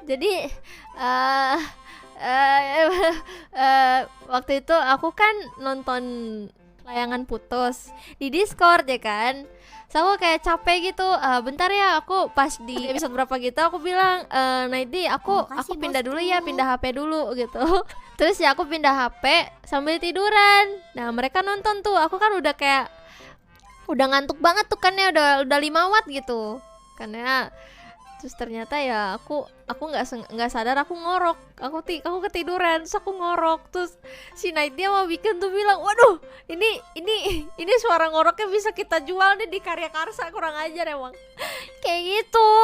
Jadi eh waktu itu aku kan nonton layangan putus di Discord ya kan. So aku kayak capek gitu, bentar ya, aku pas di episode berapa gitu aku bilang, Naidi aku Makasih, pindah dulu bosku. ya, pindah HP dulu gitu. Terus ya aku pindah HP sambil tiduran. Nah mereka nonton tuh, aku kan udah kayak udah ngantuk banget tuh kan ya, udah 5 watt gitu karena. Terus ternyata ya aku nggak sadar aku ngorok, aku ketiduran, terus aku ngorok, terus si Night dia mau bikin tuh bilang, waduh ini suara ngoroknya bisa kita jual nih di Karya Karsa, kurang ajar emang kayak gitu.